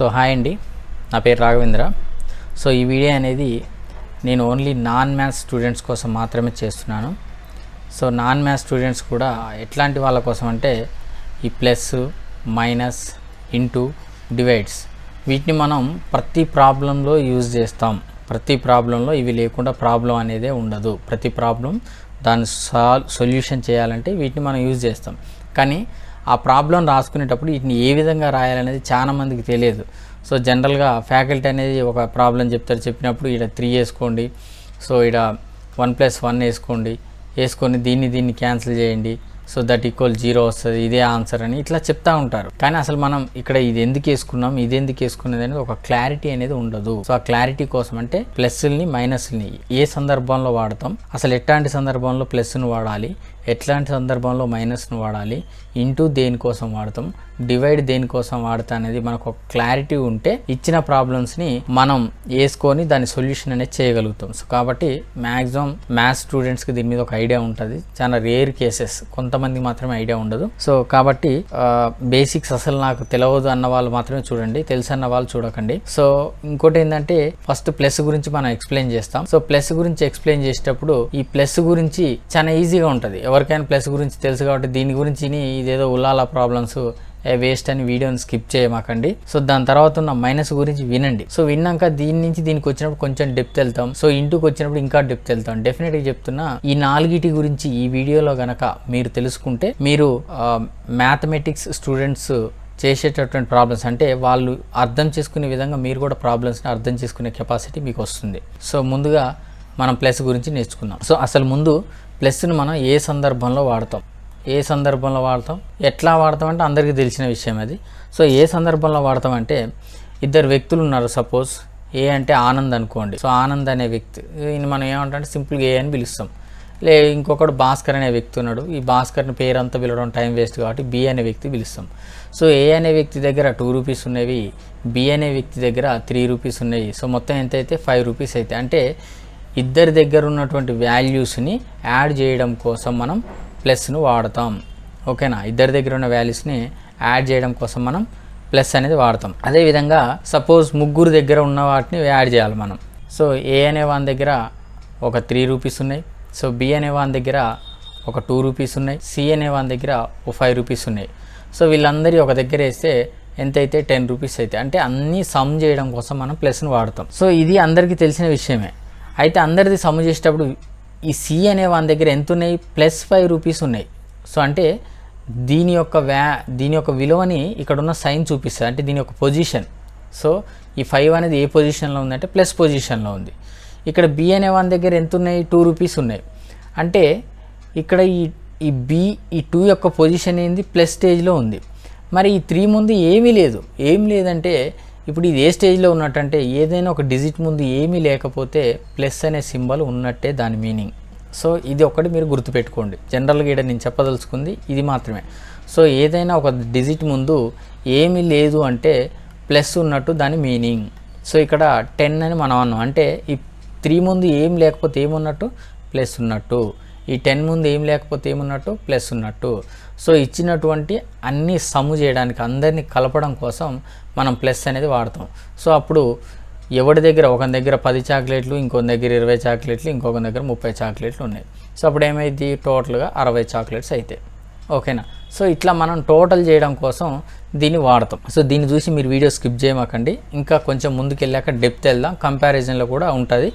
So hi అండి, నా పేరు రాఘవేంద్ర. సో ఈ వీడియో అనేది నేను ఓన్లీ నాన్ మ్యాథ్స్ స్టూడెంట్స్ కోసం మాత్రమే చేస్తున్నాను. సో నాన్ మ్యాథ్స్ స్టూడెంట్స్ కూడా ఎట్లాంటి వాళ్ళ కోసం అంటే ఈ ప్లస్, మైనస్, ఇంటూ, డివైడ్స్ వీటిని మనం ప్రతి ప్రాబ్లంలో యూజ్ చేస్తాం. ప్రతి ప్రాబ్లంలో ఇవి లేకుండా ప్రాబ్లం అనేదే ఉండదు. ప్రతి ప్రాబ్లం దాన్ని సొల్యూషన్ చేయాలంటే వీటిని మనం యూజ్ చేస్తాం. కానీ ఆ ప్రాబ్లం రాసుకునేటప్పుడు వీటిని ఏ విధంగా రాయాలనేది చాలామందికి తెలియదు. సో జనరల్గా ఫ్యాకల్టీ అనేది ఒక ప్రాబ్లం చెప్తారు, చెప్పినప్పుడు ఇక్కడ 3 వేసుకోండి, సో ఇక్కడ 1+1 వేసుకొని దీన్ని క్యాన్సిల్ చేయండి, సో దట్ ఈక్వల్ 0 వస్తుంది, ఇదే ఆన్సర్ అని ఇట్లా చెప్తా ఉంటారు. కానీ అసలు మనం ఇక్కడ ఇది ఎందుకు వేసుకున్నాం, ఇది ఎందుకు వేసుకునేది అనేది ఒక క్లారిటీ అనేది ఉండదు. సో ఆ క్లారిటీ కోసం అంటే ప్లస్ని మైనస్ని ఏ సందర్భంలో వాడతాం, అసలు ఎట్లాంటి సందర్భంలో ప్లస్ను వాడాలి, ఎట్లాంటి సందర్భంలో మైనస్ను వాడాలి, ఇంటూ దేనికోసం వాడతాం, డివైడ్ దేనికోసం వాడతాం అనేది మనకు ఒక క్లారిటీ ఉంటే ఇచ్చిన ప్రాబ్లమ్స్ని మనం వేసుకొని దాని సొల్యూషన్ అనేది చేయగలుగుతాం. సో కాబట్టి మ్యాక్సిమం మ్యాథ్స్ స్టూడెంట్స్కి దీని మీద ఒక ఐడియా ఉంటుంది. చాలా రేర్ కేసెస్, కొంతమంది మాత్రమే ఐడియా ఉండదు. సో కాబట్టి బేసిక్స్ అసలు నాకు తెలియదు అన్న వాళ్ళు మాత్రమే చూడండి, తెలుసు అన్న వాళ్ళు చూడకండి. సో ఇంకోటి ఏంటంటే ఫస్ట్ ప్లస్ గురించి మనం ఎక్స్ప్లెయిన్ చేస్తాం. సో ప్లస్ గురించి ఎక్స్ప్లెయిన్ చేసేటప్పుడు ఈ ప్లస్ గురించి చాలా ఈజీగా ఉంటుంది. ఎవరికైనా ప్లస్ గురించి తెలుసు కాబట్టి దీని గురించి ఇదేదో ఉల్లాల ప్రాబ్లమ్స్ వేస్ట్ అని వీడియోని స్కిప్ చేయమాకండి. సో దాని తర్వాత ఉన్న మైనస్ గురించి వినండి. సో విన్నాక దీని నుంచి దీనికి వచ్చినప్పుడు కొంచెం డెప్త్ వెళ్తాం. సో ఇంటూకి వచ్చినప్పుడు ఇంకా డెప్త్ వెళ్తాం. డెఫినెట్గా చెప్తున్నా, ఈ 4 గురించి ఈ వీడియోలో గనక మీరు తెలుసుకుంటే మీరు మ్యాథమెటిక్స్ స్టూడెంట్స్ చేసేటటువంటి ప్రాబ్లమ్స్ అంటే వాళ్ళు అర్థం చేసుకునే విధంగా మీరు కూడా ప్రాబ్లమ్స్ని అర్థం చేసుకునే కెపాసిటీ మీకు వస్తుంది. సో ముందుగా మనం ప్లస్ గురించి నేర్చుకుందాం. సో అసలు ముందు ప్లస్ను మనం ఏ సందర్భంలో వాడతాం, ఎట్లా వాడతాం అంటే అందరికీ తెలిసిన విషయం అది. సో ఏ సందర్భంలో వాడతాం అంటే ఇద్దరు వ్యక్తులు ఉన్నారు. సపోజ్ ఏ అంటే ఆనంద్ అనుకోండి. సో ఆనంద్ అనే వ్యక్తి మనం ఏమంటే సింపుల్గా ఏ అని పిలుస్తాం. ఇంకొకడు భాస్కర్ అనే వ్యక్తి ఉన్నాడు. ఈ భాస్కర్ని పేరంతా పిలవడం టైం వేస్ట్ కాబట్టి బి అనే వ్యక్తి పిలుస్తాం. సో ఏ అనే వ్యక్తి దగ్గర 2 రూపీస్ ఉన్నవి, బి అనే వ్యక్తి దగ్గర 3 రూపీస్ ఉన్నాయి. సో మొత్తం ఎంత అయితే 5 రూపీస్ అయితే, అంటే ఇద్దరి దగ్గర ఉన్నటువంటి వాల్యూస్ని యాడ్ చేయడం కోసం మనం ప్లస్ను వాడతాం. ఓకేనా, ఇద్దరి దగ్గర ఉన్న వాల్యూస్ని యాడ్ చేయడం కోసం మనం ప్లస్ అనేది వాడతాం. అదేవిధంగా సపోజ్ ముగ్గురు దగ్గర ఉన్న వాటిని యాడ్ చేయాలి మనం. సో ఏ అనే వాని దగ్గర ఒక 3 రూపీస్ ఉన్నాయి, సో బి అనే వాని దగ్గర ఒక 2 రూపీస్ ఉన్నాయి, సి అనే వాని దగ్గర ఒక 5 రూపీస్ ఉన్నాయి. సో వీళ్ళందరి ఒక దగ్గర వేస్తే ఎంతైతే 10 రూపీస్ అయితే, అంటే అన్నీ సమ్ చేయడం కోసం మనం ప్లస్ను వాడతాం. సో ఇది అందరికీ తెలిసిన విషయమే. అయితే అందరిది సమ్ చేసేటప్పుడు ఈ సి అనే వాని దగ్గర ఎంత ఉన్నాయి, +5 రూపీస్ ఉన్నాయి. సో అంటే దీని యొక్క విలువని ఇక్కడ ఉన్న సైన్ చూపిస్తుంది, అంటే దీని యొక్క పొజిషన్. సో ఈ 5 అనేది ఏ పొజిషన్లో ఉందంటే ప్లస్ పొజిషన్లో ఉంది. ఇక్కడ బి అనే వాని దగ్గర ఎంత ఉన్నాయి, 2 రూపీస్ ఉన్నాయి. అంటే ఇక్కడ ఈ బి ఈ 2 యొక్క పొజిషన్ ఏంది, ప్లస్ స్టేజ్లో ఉంది. మరి ఈ 3 ముందు ఏమీ లేదంటే ఇప్పుడు ఇది ఏ స్టేజ్లో ఉన్నట్టంటే ఏదైనా ఒక డిజిట్ ముందు ఏమీ లేకపోతే ప్లస్ అనే సింబల్ ఉన్నట్టే దాని మీనింగ్. సో ఇది ఒకటి మీరు గుర్తుపెట్టుకోండి. జనరల్గా ఇక్కడ నేను చెప్పదలుచుకుంది ఇది మాత్రమే. సో ఏదైనా ఒక డిజిట్ ముందు ఏమీ లేదు అంటే ప్లస్ ఉన్నట్టు దాని మీనింగ్. సో ఇక్కడ 10 అని మనం అన్నాం అంటే ఈ 3 ముందు ఏం లేకపోతే ఏమున్నట్టు, ప్లస్ ఉన్నట్టు. ఈ 10 ముందు ఏం లేకపోతే ఏమున్నట్టు, ప్లస్ ఉన్నట్టు. సో ఇచ్చినటువంటి అన్ని సమ్ చేయడానికి, అందరినీ కలపడం కోసం మనం ప్లస్ అనేది వాడతాం. సో అప్పుడు ఎవరి దగ్గర ఒక దగ్గర 10 చాక్లెట్లు, ఇంకొక దగ్గర 20 చాక్లెట్లు, ఇంకొక దగ్గర 30 చాక్లెట్లు ఉన్నాయి. సో అప్పుడు ఏమైంది, టోటల్గా 60 చాక్లెట్స్ అవుతాయి. ఓకేనా. సో ఇట్లా మనం టోటల్ చేయడం కోసం దీన్ని వాడతాం. సో దీన్ని చూసి మీరు వీడియో స్కిప్ చేయమాకండి, ఇంకా కొంచెం ముందుకు వెళ్ళాక డెప్త్ వెళ్దాం, కంపారిజన్లో కూడా ఉంటుంది.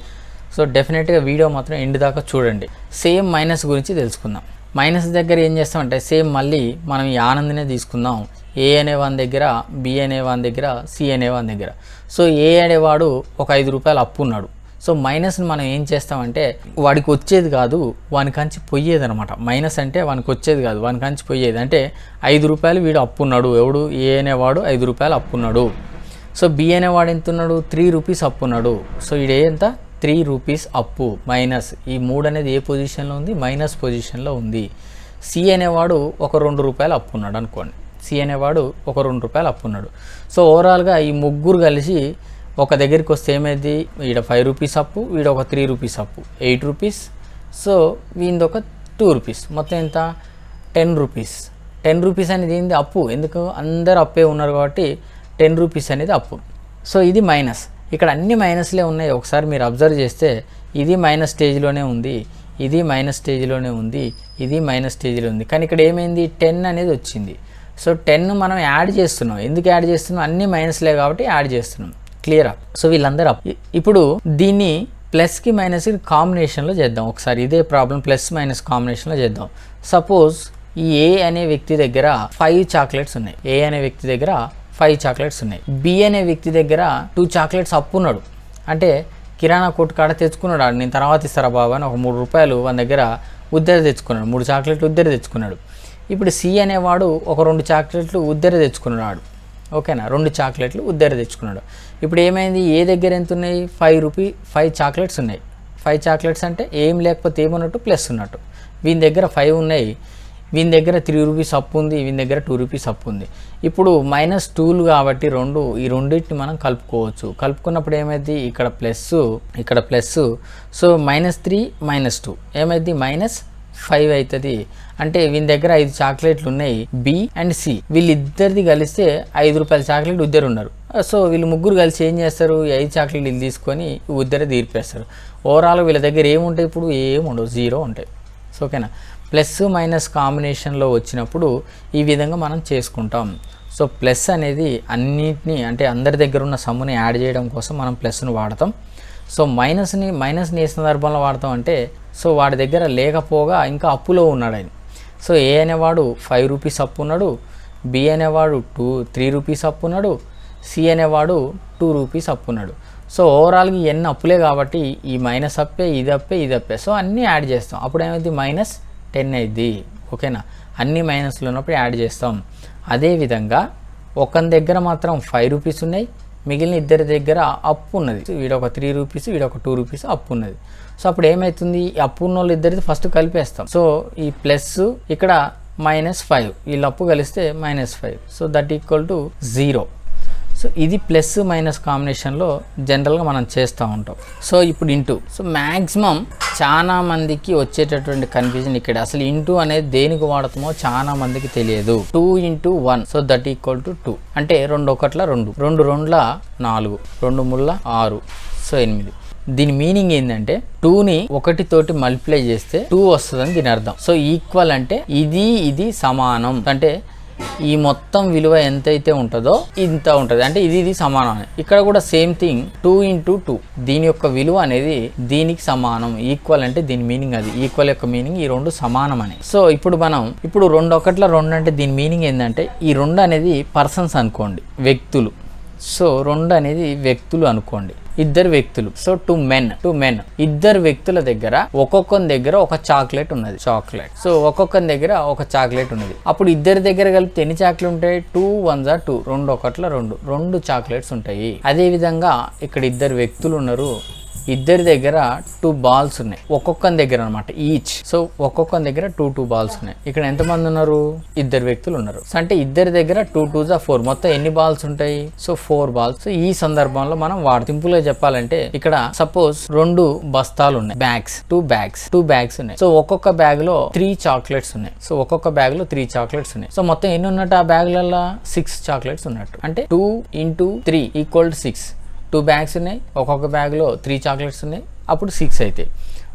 సో డెఫినెట్గా వీడియో మాత్రం ఎండ్ దాకా చూడండి. సేమ్ మైనస్ గురించి తెలుసుకుందాం. మైనస్ దగ్గర ఏం చేస్తామంటే సేమ్ మళ్ళీ మనం ఈ ఆనందనే తీసుకుందాం. ఏ అనే వాని దగ్గర, బి అనే వాని దగ్గర, సి అనే వాని దగ్గర. సో ఏ అనేవాడు ఒక 5 రూపాయలు అప్పు ఉన్నాడు. సో మైనస్ని మనం ఏం చేస్తామంటే వాడికి వచ్చేది కాదు, వానికంచి పోయేది అనమాట. మైనస్ అంటే వానికి వచ్చేది కాదు, వానికంచి పోయేది. అంటే 5 రూపాయలు వీడు అప్పు ఉన్నాడు. ఎవడు, ఏ అనేవాడు 5 రూపాయలు అప్పు ఉన్నాడు. సో బి అనేవాడు ఎంత ఉన్నాడు, 3 రూపీస్ అప్పు ఉన్నాడు. సో ఇది ఎంత, 3 రూపీస్ అప్పు మైనస్. ఈ 3 అనేది ఏ పొజిషన్లో ఉంది, మైనస్ పొజిషన్లో ఉంది. సి అనేవాడు ఒక 2 రూపాయలు అప్పు ఉన్నాడు అనుకోండి. సి అనేవాడు ఒక 2 రూపాయలు అప్పు ఉన్నాడు. సో ఓవరాల్గా ఈ ముగ్గురు కలిసి ఒక దగ్గరికి వస్తే ఏమైంది, వీడ 5 రూపీస్ అప్పు, వీడ ఒక 3 రూపీస్ అప్పు, 8 రూపీస్. సో వీందొక 2 రూపీస్, మొత్తం ఎంత, 10 రూపీస్. 10 రూపీస్ అనేది ఏంది, అప్పు. ఎందుకు, అందరు అప్పే ఉన్నారు కాబట్టి 10 రూపీస్ అనేది అప్పు. సో ఇది మైనస్. ఇక్కడ అన్ని మైనస్లే ఉన్నాయి. ఒకసారి మీరు అబ్జర్వ్ చేస్తే ఇది మైనస్ స్టేజ్లోనే ఉంది, ఇది మైనస్ స్టేజ్లోనే ఉంది, ఇది మైనస్ స్టేజ్లో ఉంది. కానీ ఇక్కడ ఏమైంది 10 అనేది వచ్చింది. సో 10 మనం యాడ్ చేస్తున్నాం. ఎందుకు యాడ్ చేస్తున్నాం? అన్ని మైనస్లే కాబట్టి యాడ్ చేస్తున్నాం. క్లియరా? సో వీళ్ళందరూ ఇప్పుడు దీన్ని ప్లస్కి మైనస్కి కాంబినేషన్లో చేద్దాం. ఒకసారి ఇదే ప్రాబ్లం ప్లస్ మైనస్ కాంబినేషన్లో చేద్దాం. సపోజ్ ఈ ఏ అనే వ్యక్తి దగ్గర 5 చాక్లెట్స్ ఉన్నాయి. ఏ అనే వ్యక్తి దగ్గర 5 చాక్లెట్స్ ఉన్నాయి. బి అనే వ్యక్తి దగ్గర 2 చాక్లెట్స్ అప్పు ఉన్నాడు. అంటే కిరాణా కొట్టు కాడ తెచ్చుకున్నాడు. నేను తర్వాత ఇస్తారా బాబా అని ఒక 3 రూపాయలు వాని దగ్గర ఉద్దరి తెచ్చుకున్నాడు. 3 చాక్లెట్లు ఉద్దరి తెచ్చుకున్నాడు. ఇప్పుడు సి అనేవాడు ఒక 2 చాక్లెట్లు ఉద్దరి తెచ్చుకున్నాడు. ఓకేనా? 2 చాక్లెట్లు ఉద్దరి తెచ్చుకున్నాడు. ఇప్పుడు ఏమైంది? ఏ దగ్గర ఎంత ఉన్నాయి? 5 చాక్లెట్స్ ఉన్నాయి. 5 చాక్లెట్స్ అంటే ఏం లేకపోతే ఏమన్నట్టు ప్లస్ ఉన్నట్టు. వీని దగ్గర 5 ఉన్నాయి, వీని దగ్గర 3 రూపీస్ అప్పు ఉంది, వీని దగ్గర 2 రూపీస్ అప్పు ఉంది. ఇప్పుడు -2 కాబట్టి ఈ రెండింటిని మనం కలుపుకోవచ్చు. కలుపుకున్నప్పుడు ఏమైంది? ఇక్కడ ప్లస్, ఇక్కడ ప్లస్. సో -3 -2 ఏమైంది? -5 అవుతుంది. అంటే వీని దగ్గర 5 చాక్లెట్లు ఉన్నాయి, బి అండ్ సి. వీళ్ళిద్దరిది కలిస్తే 5 రూపాయల చాక్లెట్ ఉద్దరు ఉన్నారు. సో వీళ్ళు ముగ్గురు కలిసి ఏం చేస్తారు? ఈ 5 చాక్లెట్లు వీళ్ళు తీసుకొని ఉద్దరే తీర్పేస్తారు. ఓవరాల్ వీళ్ళ దగ్గర ఏముంటాయి? ఇప్పుడు ఏముండవు, 0 ఉంటాయి. సో ఓకేనా? ప్లస్ మైనస్ కాంబినేషన్లో వచ్చినప్పుడు ఈ విధంగా మనం చేసుకుంటాం. సో ప్లస్ అనేది అన్నిటినీ, అంటే అందరి దగ్గర ఉన్న సమ్ముని యాడ్ చేయడం కోసం మనం ప్లస్ను వాడతాం. సో మైనస్ని ఏ సందర్భంలో వాడతాం అంటే, సో వాడి దగ్గర లేకపోగా ఇంకా అప్పులో ఉన్నాడు ఆయన. సో ఏ అనేవాడు 5 రూపీస్ అప్పు ఉన్నాడు, బి అనేవాడు 3 రూపీస్ అప్పు ఉన్నాడు, సి అనేవాడు 2 రూపీస్ అప్పు ఉన్నాడు. సో ఓవరాల్గా ఎన్ని అప్పులే కాబట్టి ఈ మైనస్ అప్పే, ఇది అప్పే, ఇది అప్పే. సో అన్నీ యాడ్ చేస్తాం. అప్పుడు ఏమైంది? -10 అయింది. ఓకేనా? అన్ని మైనస్లు ఉన్నప్పుడు యాడ్ చేస్తాం. అదేవిధంగా ఒకని దగ్గర మాత్రం 5 రూపీస్ ఉన్నాయి, మిగిలిన ఇద్దరి దగ్గర అప్పు ఉన్నది. వీడొక 3 రూపీస్, వీడొక 2 రూపీస్ అప్పు ఉన్నది. సో అప్పుడు ఏమవుతుంది? ఈ అప్పు ఉన్న వాళ్ళు ఇద్దరిది ఫస్ట్ కలిపేస్తాం. సో ఈ ప్లస్ ఇక్కడ -5, వీళ్ళు అప్పు కలిస్తే -5. So that equal to 0. So ఇది ప్లస్ మైనస్ కాంబినేషన్లో జనరల్గా మనం చేస్తూ ఉంటాం. సో ఇప్పుడు ఇంటూ. సో మ్యాక్సిమం చాలా మందికి వచ్చేటటువంటి కన్ఫ్యూజన్ ఇక్కడ, అసలు ఇంటూ అనేది దేనికి వాడతామో చాలా మందికి తెలియదు. 2 × 1, సో దట్ ఈక్వల్ టు 2. అంటే 2 1 2, 2 2 4, 2 3 6, సో 8. దీని మీనింగ్ ఏంటంటే 2ని 1 తోటి మల్టిప్లై చేస్తే 2 వస్తుందని దీని అర్థం. సో ఈక్వల్ అంటే ఇది సమానం. అంటే ఈ మొత్తం విలువ ఎంతైతే ఉంటుందో ఇంత ఉంటుంది. అంటే ఇది సమానం. ఇక్కడ కూడా సేమ్ థింగ్ 2 × 2, దీని యొక్క విలువ అనేది దీనికి సమానం. ఈక్వల్ అంటే దీని మీనింగ్ అది. ఈక్వల్ యొక్క మీనింగ్ ఈ 2 సమానం అని. సో ఇప్పుడు 2 1 2 అంటే దీని మీనింగ్ ఏంటంటే ఈ 2 అనేది పర్సన్స్ అనుకోండి, వ్యక్తులు. సో 2 అనేది వ్యక్తులు అనుకోండి, ఇద్దరు వ్యక్తులు. సో 2 men, ఇద్దరు వ్యక్తుల దగ్గర ఒక్కొక్కరి దగ్గర ఒక చాక్లెట్ ఉన్నది. సో ఒక్కొక్కరి దగ్గర ఒక చాక్లెట్ ఉన్నది. అప్పుడు ఇద్దరి దగ్గర కలిపితే ఎన్ని చాక్లెట్ ఉంటాయి? 2 1 2, 2 1 2 చాక్లెట్స్ ఉంటాయి. అదే విధంగా ఇక్కడ ఇద్దరు వ్యక్తులు ఉన్నారు, ఇద్దరి దగ్గర 2 బాల్స్ ఉన్నాయి. ఒక్కొక్కరి దగ్గర అనమాట ఈచ్. సో ఒక్కొక్కరి దగ్గర 2 బాల్స్ ఉన్నాయి. ఇక్కడ ఎంతమంది ఉన్నారు? ఇద్దరు వ్యక్తులు ఉన్నారు. సో అంటే ఇద్దరి దగ్గర 2 2 4, మొత్తం ఎన్ని బాల్స్ ఉంటాయి? So 4 balls. సో ఈ సందర్భంలో మనం సింపుల్ గా చెప్పాలంటే ఇక్కడ సపోజ్ 2 బస్తాలు ఉన్నాయి,2 బ్యాగ్స్ ఉన్నాయి. సో ఒక్కొక్క బ్యాగ్ లో 3 చాక్లెట్స్ ఉన్నాయి. సో ఒక్కొక్క బ్యాగ్ లో 3 చాక్లెట్స్ ఉన్నాయి. సో మొత్తం ఎన్ని ఉన్నట్టు ఆ బ్యాగ్లలో? 6 చాక్లెట్స్ ఉన్నట్టు. అంటే 2 × 3 = 6. 2 బ్యాగ్స్ ఉన్నాయి, ఒక్కొక్క బ్యాగ్లో 3 చాక్లెట్స్ ఉన్నాయి, అప్పుడు 6 అవుతాయి.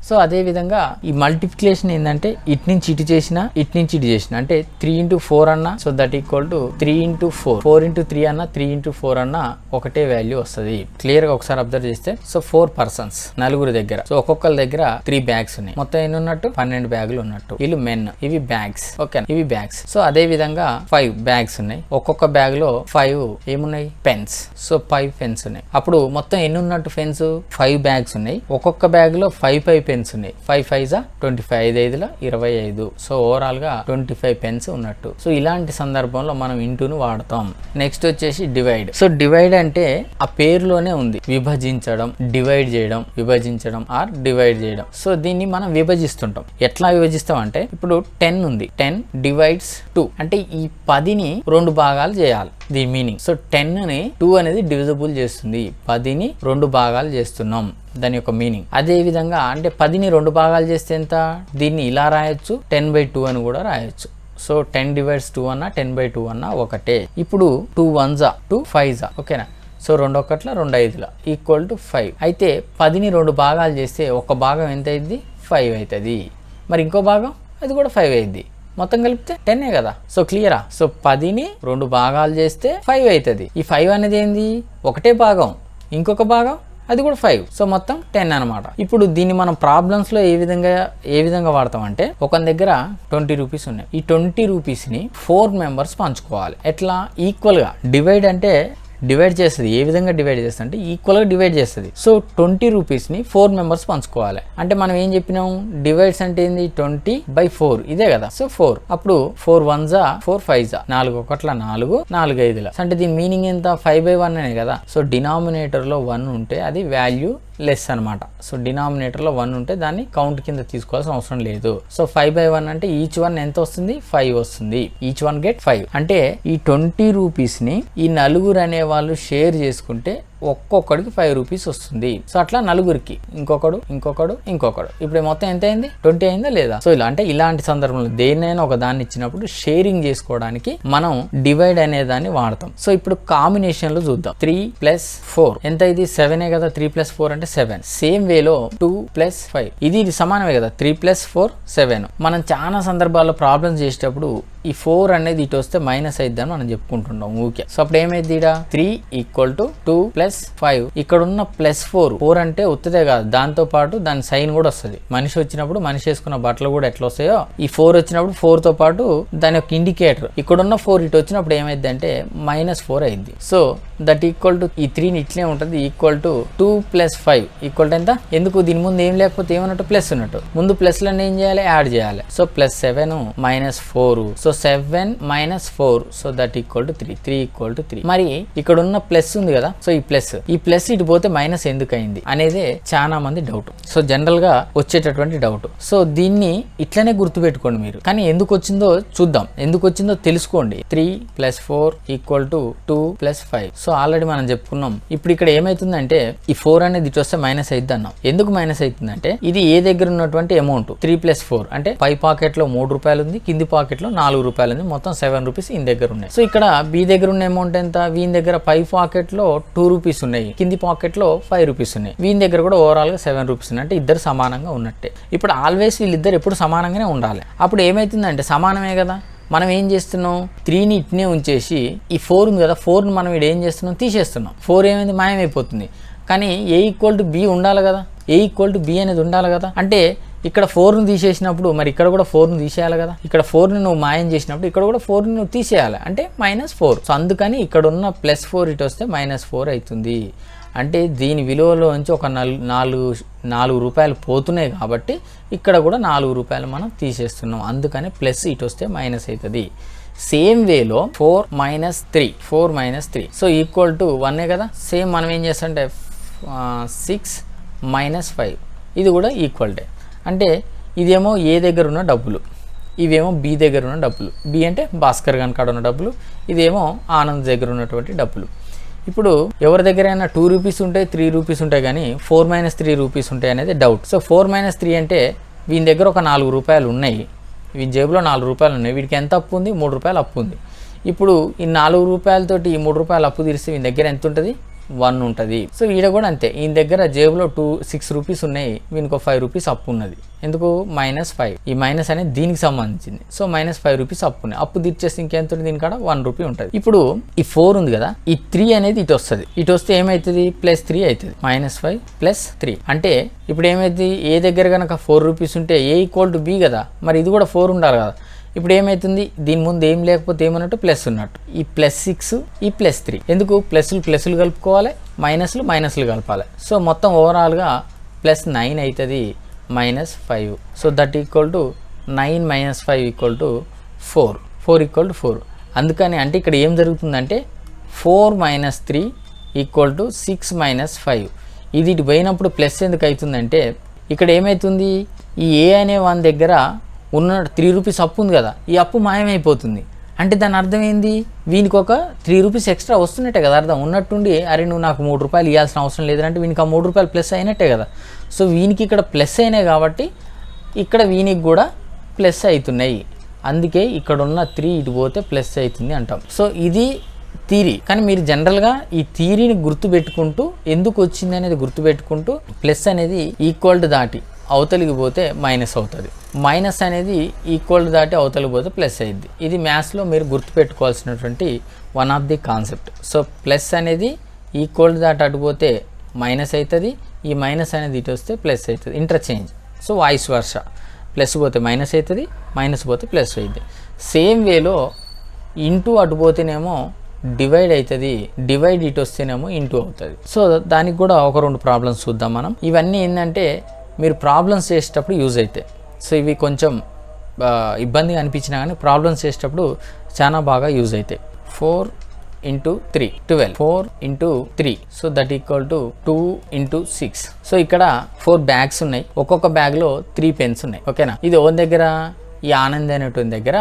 సో అదేవిధంగా ఈ మల్టిప్లికేషన్ ఏంటంటే ఇటు నుంచి ఇటు చేసిన, ఇటు నుంచి ఇటు చేసిన, అంటే 3 × 4 అన్నా, సో దట్ ఈక్వల్ టు 3 × 4, 4 × 3 అన్నా, 3 × 4 అన్నా ఒకటే వాల్యూ వస్తుంది. క్లియర్ గా ఒకసారి అబ్జర్వ్ చేస్తే, సో 4 పర్సన్స్, నలుగురు దగ్గర, సో ఒక్కొక్కరి దగ్గర 3 బ్యాగ్స్ ఉన్నాయి. మొత్తం ఎన్ని ఉన్నట్టు? 12 బ్యాగులు ఉన్నట్టు. వీళ్ళు మెన్, ఇవి బ్యాగ్స్. ఓకే, ఇవి బ్యాగ్స్. సో అదే విధంగా 5 బ్యాగ్స్ ఉన్నాయి. ఒక్కొక్క బ్యాగ్ లో 5 ఏమున్నాయి? పెన్స్. సో 5 పెన్స్ ఉన్నాయి. అప్పుడు మొత్తం ఎన్ని ఉన్నట్టు పెన్స్? 5 బ్యాగ్స్ ఉన్నాయి. ఒక్కొక్క బ్యాగ్ లో 5 పెన్స్ ఉన్నాయి. 5 5 25, 5 5 25. సో ఓవరాల్ గా 25 పెన్స్ ఉన్నట్టు. సో ఇలాంటి సందర్భంలో మనం ఇంటూను వాడతాం. నెక్స్ట్ వచ్చేసి డివైడ్. సో డివైడ్ అంటే ఆ పేరులోనే ఉంది, విభజించడం, డివైడ్ చేయడం, విభజించడం ఆర్ డివైడ్ చేయడం. సో దీన్ని మనం విభజిస్తుంటాం. ఎట్లా విభజిస్తాం అంటే ఇప్పుడు 10 ఉంది, 10 డివైడ్స్ 2, అంటే ఈ 10ని 2 భాగాలు చేయాలి. దీని మీనింగ్. సో 10ని 2 అనేది డివిజిబుల్ చేస్తుంది, 10ని 2 భాగాలు చేస్తున్నాం, దాని యొక్క మీనింగ్. అదే విధంగా అంటే 10ని 2 భాగాలు చేస్తే ఎంత? దీన్ని ఇలా రాయొచ్చు, 10/2 అని కూడా రాయొచ్చు. సో 10 divides 2 అన్నా 10/2 అన్నా ఒకటే. ఇప్పుడు 2 1s 2 5s ఓకేనా. So 2 1 2 5 equal to 5. అయితే 10ని 2 భాగాలు చేస్తే ఒక భాగం ఎంత అయింది 5 అవుతుంది. మరి ఇంకో భాగం అది కూడా 5 అయింది. మొత్తం కలిపితే 10 కదా. సో క్లియరా. సో 10ని 2 భాగాలు చేస్తే 5 అవుతుంది. ఈ 5 అనేది ఏంది ఒకటే భాగం, ఇంకొక భాగం అది కూడా 5. సో మొత్తం 10 అనమాట. ఇప్పుడు దీన్ని మనం ప్రాబ్లమ్స్లో ఏ విధంగా వాడతాం అంటే ఒక దగ్గర 20 రూపీస్ ఉన్నాయి. ఈ 20 రూపీస్ని 4 మెంబర్స్ పంచుకోవాలి. ఎట్లా ఈక్వల్గా డివైడ్ అంటే డివైడ్ చేస్తుంది. ఏ విధంగా డివైడ్ చేస్తుంది అంటే ఈక్వల్గా డివైడ్ చేస్తుంది. సో 20 రూపీస్ని 4 మెంబర్స్ పంచుకోవాలి. అంటే మనం ఏం చెప్పినాం డివైడ్స్ అంటే ఏంది 20/4 ఇదే కదా. సో 4 అప్పుడు 4 1s 4 5s 4 1 4 4 5 అంటే దీని మీనింగ్ ఎంత 5/1 అనే కదా. సో డినామినేటర్లో 1 ఉంటే అది వాల్యూ లెస్ అనమాట. సో డినామినేటర్లో 1 ఉంటే దాన్ని కౌంట్ కింద తీసుకోవాల్సిన అవసరం లేదు. సో 5/1 అంటే ఈచ్ వన్ ఎంత వస్తుంది 5 వస్తుంది. ఈచ్ వన్ గెట్ 5 అంటే ఈ 20 రూపీస్ని ఈ నలుగురు అనే వాళ్ళు షేర్ చేసుకుంటే ఒక్కొక్కడికి 5 రూపీస్ వస్తుంది. సో అట్లా నలుగురికి ఇంకొకడు ఇప్పుడు మొత్తం ఎంత అయింది 20 అయిందా లేదా. సో ఇలాంటి సందర్భంలో దేన్నైనా ఒక దాన్ని ఇచ్చినప్పుడు షేరింగ్ చేసుకోవడానికి మనం డివైడ్ అనే దాన్ని వాడతాం. సో ఇప్పుడు కాంబినేషన్ లో చూద్దాం. 3 + 4 ఎంత ఇది 7 కదా. 3 + 4 అంటే 7. సేమ్ వేలో 2 + 5 ఇది సమానమే కదా. 3 + 4 7. మనం చాలా సందర్భాల్లో ప్రాబ్లమ్స్ చేసేటప్పుడు ఈ 4 అనేది ఇటు వస్తే మైనస్ అయిద్ది అని మనం చెప్పుకుంటున్నాం ఊకే. సో అప్పుడు ఏమైంది 3 = 2 + 5 ఇక్కడ ఉన్న +4 అంటే ఉత్తదే కాదు, దాంతో పాటు దాని సైన్ కూడా వస్తుంది. మనిషి వచ్చినప్పుడు మనిషి వేసుకున్న బట్టలు కూడా ఎట్లా వస్తాయో ఈ 4 వచ్చినప్పుడు 4 తో పాటు దాని యొక్క ఇండికేటర్ ఇక్కడ ఉన్న 4 ఇటు వచ్చినప్పుడు ఏమైంది అంటే -4 అయింది. సో దట్ ఈక్వల్ టు ఈ 3ని ఇట్లే ఉంటుంది ఈక్వల్ టు 2 + 5 ఈక్వల్ టు ఎంత. ఎందుకు దీని ముందు ఏం లేకపోతే ఏమన్నట్టు ప్లస్ ఉన్నట్టు, ముందు ప్లస్లను ఏం చేయాలి యాడ్ చేయాలి. So +7 -4 so 7 - 4 so that equal to 3 = 3. మరి ఇక్కడ ఉన్న ప్లస్ ఉంది కదా. సో ఈ ప్లస్ ఇటు పోతే మైనస్ ఎందుకు అయింది అనేది చాలా మంది డౌట్. సో జనరల్ గా వచ్చేటటువంటి డౌట్. సో దీన్ని ఇట్లనే గుర్తుపెట్టుకోండి మీరు. కానీ ఎందుకు వచ్చిందో చూద్దాం, ఎందుకు వచ్చిందో తెలుసుకోండి. 3 + 4 = 2 + 5. సో ఆల్రెడీ మనం చెప్పుకున్నాం. ఇప్పుడు ఇక్కడ ఏమైతుందంటే ఈ 4 అనేది ఇటు వస్తే మైనస్ అయిద్ది అన్నాం. ఎందుకు మైనస్ అవుతుందంటే ఇది ఏ దగ్గర ఉన్నటువంటి అమౌంట్ 3 + 4 అంటే పై పాకెట్ లో 3 రూపాయలు ఉంది, కింది పాకెట్ లో 4 రూపాయలు ఉంది, మొత్తం 7 రూపీస్ ఈయన దగ్గర ఉన్నాయి. సో ఇక్కడ బి దగ్గర ఉన్న అమౌంట్ ఎంత, వీని దగ్గర పై పాకెట్ లో 2 రూపీస్ ఉన్నాయి, కింది పాకెట్ లో 5 రూపీస్ ఉన్నాయి, వీని దగ్గర కూడా ఓవరాల్ గా 7 రూపీస్ ఉన్నాయి. అంటే ఇద్దరు సమానంగా ఉన్నట్టే. ఇప్పుడు ఆల్వేస్ వీళ్ళిద్దరు ఎప్పుడు సమానంగానే ఉండాలి. అప్పుడు ఏమైతుందంటే సమానమే కదా. మనం ఏం చేస్తున్నాం 3ని ఇట్నే ఉంచేసి ఈ 4 ఉంది కదా 4ని మనం ఇక్కడ ఏం చేస్తున్నాం తీసేస్తున్నాం. 4 ఏమైంది మాయమైపోతుంది. కానీ A = B ఉండాలి కదా. A = B అనేది ఉండాలి కదా. అంటే ఇక్కడ 4ను తీసేసినప్పుడు మరి ఇక్కడ కూడా 4ను తీసేయాలి కదా. ఇక్కడ 4ని నువ్వు మాయం చేసినప్పుడు ఇక్కడ కూడా 4ని నువ్వు తీసేయాలి అంటే -4. సో అందుకని ఇక్కడ ఉన్న +4 ఇటు వస్తే -4 అవుతుంది. అంటే దీని విలువలో నుంచి ఒక 4 రూపాయలు పోతున్నాయి కాబట్టి ఇక్కడ కూడా 4 రూపాయలు మనం తీసేస్తున్నాం. అందుకని ప్లస్ ఇటు వస్తే మైనస్ అవుతుంది. సేమ్ వేలో 4 - 3 సో ఈక్వల్ టు 1 కదా. సేమ్ మనం ఏం చేస్తామంటే 6 - 5 ఇది కూడా ఈక్వల్టే. అంటే ఇదేమో ఏ దగ్గర ఉన్న డబ్బులు, ఇవేమో బి దగ్గర ఉన్న డబ్బులు. బి అంటే భాస్కర్ గాని కాడ ఉన్న డబ్బులు, ఇదేమో ఆనంద్ దగ్గర ఉన్నటువంటి డబ్బులు. ఇప్పుడు ఎవరి దగ్గరైనా 2 రూపీస్ ఉంటాయి 3 రూపీస్ ఉంటాయి కానీ 4 - 3 రూపీస్ ఉంటాయి అనేది డౌట్. సో 4 - 3 అంటే వీని దగ్గర ఒక 4 రూపాయలు ఉన్నాయి, వీని జేబులో 4 రూపాయలు ఉన్నాయి, వీడికి ఎంత అప్పు ఉంది 3 రూపాయలు అప్పు ఉంది. ఇప్పుడు ఈ 4 రూపాయలతోటి ఈ 3 రూపాయలు అప్పు తీరిస్తే వీని దగ్గర ఎంత ఉంటుంది 1 ఉంటుంది. సో ఈడ కూడా అంతే, ఈయన దగ్గర జేబులో 6 రూపీస్ ఉన్నాయి, వీనికి 5 రూపీస్ అప్పు ఉన్నది. ఎందుకు -5 ఈ మైనస్ అనేది దీనికి సంబంధించింది. సో -5 రూపీస్ అప్పు ఉన్నాయి. అప్పు తీర్చేస్తే ఇంకెంత ఉంటుంది దీనికాడ 1 రూపీ ఉంటుంది. ఇప్పుడు ఈ 4 ఉంది కదా, ఈ 3 అనేది ఇటు వస్తుంది. ఇటు వస్తే ఏమవుతుంది +3 అవుతుంది. -5 + 3 అంటే ఇప్పుడు ఏమైంది ఏ దగ్గర కనుక 4 రూపీస్ ఉంటే A = B కదా, మరి ఇది కూడా 4 ఉండాలి కదా. ఇప్పుడు ఏమైతుంది దీని ముందు ఏం లేకపోతే ఏమన్నట్టు ప్లస్ ఉన్నట్టు. ఈ +6 ఈ +3 ఎందుకు ప్లస్లు కలుపుకోవాలి, మైనస్లు కలపాలి. సో మొత్తం ఓవరాల్గా +9 అవుతుంది -5. సో దట్ ఈక్వల్ టు 9 - 5 = 4 4 అందుకని అంటే ఇక్కడ ఏం జరుగుతుందంటే 4 - 3 = 6 - 5 ఇది ఇటు పోయినప్పుడు ప్లస్ ఎందుకు అవుతుందంటే ఇక్కడ ఏమవుతుంది ఈ A అనే వన్ దగ్గర ఉన్న 3 రూపీస్ అప్పు ఉంది కదా, ఈ అప్పు మాయమైపోతుంది. అంటే దాని అర్థం ఏంది వీనికి ఒక 3 రూపీస్ ఎక్స్ట్రా వస్తున్నట్టే కదా అర్థం. ఉన్నట్టుండి అరే నువ్వు నాకు 3 రూపాయలు ఇవ్వాల్సిన అవసరం లేదంటే వీనికి ఆ 3 రూపాయలు ప్లస్ అయినట్టే కదా. సో వీనికి ఇక్కడ ప్లస్ అయినాయి కాబట్టి ఇక్కడ వీనికి కూడా ప్లస్ అవుతున్నాయి. అందుకే ఇక్కడ ఉన్న 3 ఇటు పోతే ప్లస్ అవుతుంది అంటాం. సో ఇది థియరీ. కానీ మీరు జనరల్గా ఈ థియరీని గుర్తుపెట్టుకుంటూ ఎందుకు వచ్చింది అనేది గుర్తుపెట్టుకుంటూ ప్లస్ అనేది ఈక్వల్ దాటి అవతలికి పోతే మైనస్ అవుతుంది, మైనస్ అనేది ఈక్వల్ దాటి అవతలికి పోతే ప్లస్ అయ్యింది. ఇది మ్యాథ్స్లో మీరు గుర్తుపెట్టుకోవాల్సినటువంటి one of the concept. So plus అనేది ఈక్వల్ దాటి అటుపోతే మైనస్ అవుతుంది, ఈ మైనస్ అనేది ఇటు వస్తే ప్లస్ అవుతుంది, ఇంటర్చేంజ్. సో వాయిస్ వర్ష, ప్లస్ పోతే మైనస్ అవుతుంది, మైనస్ పోతే ప్లస్ అవుతుంది. సేమ్ వేలో ఇంటూ అటుపోతేనేమో డివైడ్ అవుతుంది, డివైడ్ ఇటు వస్తేనేమో ఇంటూ అవుతుంది. సో దానికి కూడా ఒక 2 ప్రాబ్లమ్స్ చూద్దాం మనం. ఇవన్నీ ఏంటంటే మీరు ప్రాబ్లమ్స్ చేసేటప్పుడు యూజ్ అవుతాయి. సో ఇవి కొంచెం ఇబ్బందిగా అనిపించినా కానీ ప్రాబ్లమ్స్ చేసేటప్పుడు చాలా బాగా యూజ్ అవుతాయి. 4 into 3 12, 4 into 3, so that equal to 2 into 6. So ఇక్కడ 4 బ్యాగ్స్ ఉన్నాయి, ఒక్కొక్క బ్యాగ్లో 3 పెన్స్ ఉన్నాయి. ఓకేనా. ఇది ఓన్ దగ్గర ఈ ఆనంద్ అనేటువంటి దగ్గర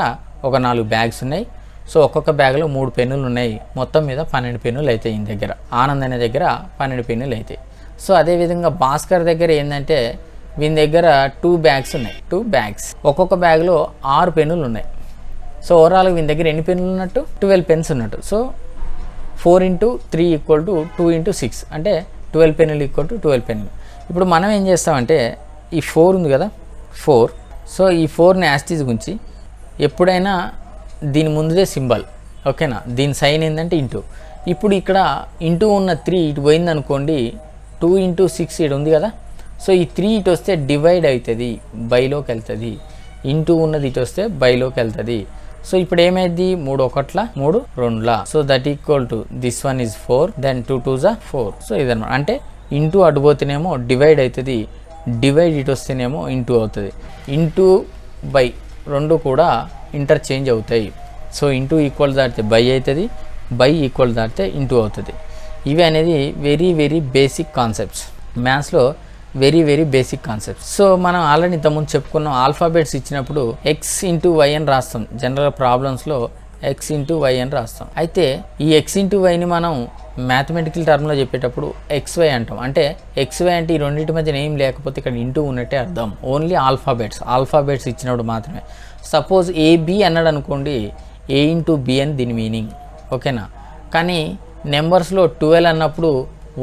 ఒక 4 బ్యాగ్స్ ఉన్నాయి. సో ఒక్కొక్క బ్యాగ్లో 3 పెన్నులు ఉన్నాయి, మొత్తం మీద 12 పెన్నులు అవుతాయి. ఈయన దగ్గర ఆనంద్ అనే దగ్గర 12 పెన్నులు అవుతాయి. సో అదేవిధంగా భాస్కర్ దగ్గర ఏంటంటే వీని దగ్గర 2 బ్యాగ్స్ ఉన్నాయి, 2 బ్యాగ్స్, ఒక్కొక్క బ్యాగ్లో 6 పెన్నులు ఉన్నాయి. సో ఓవరాల్గా వీని దగ్గర ఎన్ని పెన్నులు ఉన్నట్టు 12 పెన్స్ ఉన్నట్టు. So 4 into 3 equal to 2 into 6 అంటే 12 పెన్నులు ఈక్వల్ టు 12 పెన్నులు. ఇప్పుడు మనం ఏం చేస్తామంటే ఈ 4 ఉంది కదా 4, సో ఈ 4ని యాస్టీజ్ గురించి ఎప్పుడైనా దీని ముందుదే సింబల్. ఓకేనా. దీని సైన్ ఏంటంటే ఇంటూ. ఇప్పుడు ఇక్కడ ఇంటూ ఉన్న 3 ఇటు పోయింది అనుకోండి, 2 into 6 ఇటు ఉంది కదా. సో ఈ 3 ఇటు వస్తే డివైడ్ అవుతుంది, బైలోకి వెళ్తుంది. ఇంటూ ఉన్నది ఇటు వస్తే బైలోకి వెళ్తుంది. సో ఇప్పుడు ఏమైంది 3 1 3 2. So that equal to this one is 4, then 2 2 4. So ఇదన్నమాట. అంటే ఇంటూ అటుపోతేనేమో డివైడ్ అవుతుంది, డివైడ్ ఇటు వస్తేనేమో ఇంటూ అవుతుంది. ఇంటూ బై 2 కూడా ఇంటర్చేంజ్ అవుతాయి. సో ఇంటూ ఈక్వల్ దాటితే బై అవుతుంది, బై ఈక్వల్ దాటితే ఇంటూ అవుతుంది. ఇవి అనేది వెరీ వెరీ బేసిక్ కాన్సెప్ట్స్ మ్యాథ్స్లో, very very basic concepts. So మనం ఆల్రెడీ ఇంతకుముందు చెప్పుకున్నాం, ఆల్ఫాబెట్స్ ఇచ్చినప్పుడు ఎక్స్ ఇంటూ వై అని రాస్తాం. జనరల్ ప్రాబ్లమ్స్లో ఎక్స్ ఇంటూ వై అని రాస్తాం. అయితే ఈ ఎక్స్ ఇంటూ వైని మనం మ్యాథమెటికల్ టర్మ్లో చెప్పేటప్పుడు XY అంటాం. అంటే XY అంటే ఈ రెండింటి మధ్యన ఏం లేకపోతే ఇక్కడ ఇంటూ ఉన్నట్టే అర్థం. ఓన్లీ ఆల్ఫాబెట్స్ ఇచ్చినప్పుడు మాత్రమే. సపోజ్ AB అన్నాడు అనుకోండి, A ఇంటూ B అని దీని మీనింగ్. ఓకేనా. కానీ నెంబర్స్లో 12 అన్నప్పుడు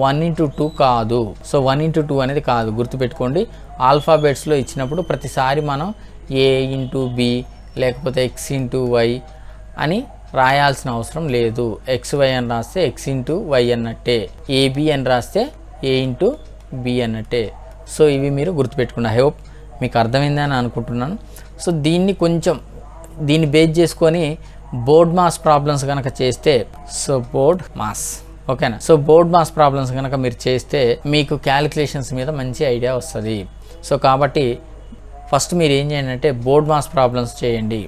1 into 2 కాదు. సో 1 into 2 అనేది కాదు, గుర్తుపెట్టుకోండి. ఆల్ఫాబెట్స్లో ఇచ్చినప్పుడు ప్రతిసారి మనం A into B లేకపోతే X into Y అని రాయాల్సిన అవసరం లేదు. XY అని రాస్తే X into Y అన్నట్టే, AB అని రాస్తే A into B అన్నట్టే. సో ఇవి మీరు గుర్తుపెట్టుకోండి. ఐ హోప్ మీకు అర్థమైందని అనుకుంటున్నాను. సో దీన్ని బేస్ చేసుకొని బోర్డ్ మాస్ ప్రాబ్లమ్స్ కనుక చేస్తే, సో బోర్డ్ మాస్ ఓకేనా. సో బోర్డ్ మాస్ ప్రాబ్లమ్స్ కనుక మీరు చేస్తే మీకు క్యాలిక్యులేషన్స్ మీద మంచి ఐడియా వస్తుంది. సో కాబట్టి ఫస్ట్ మీరు ఏం చేయండి అంటే బోర్డ్ మాస్ ప్రాబ్లమ్స్ చేయండి.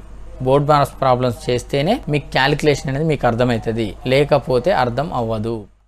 బోర్డ్ మాస్ ప్రాబ్లమ్స్ చేస్తేనే మీకు క్యాలిక్యులేషన్ అనేది మీకు అర్థమవుతుంది, లేకపోతే అర్థం అవ్వదు.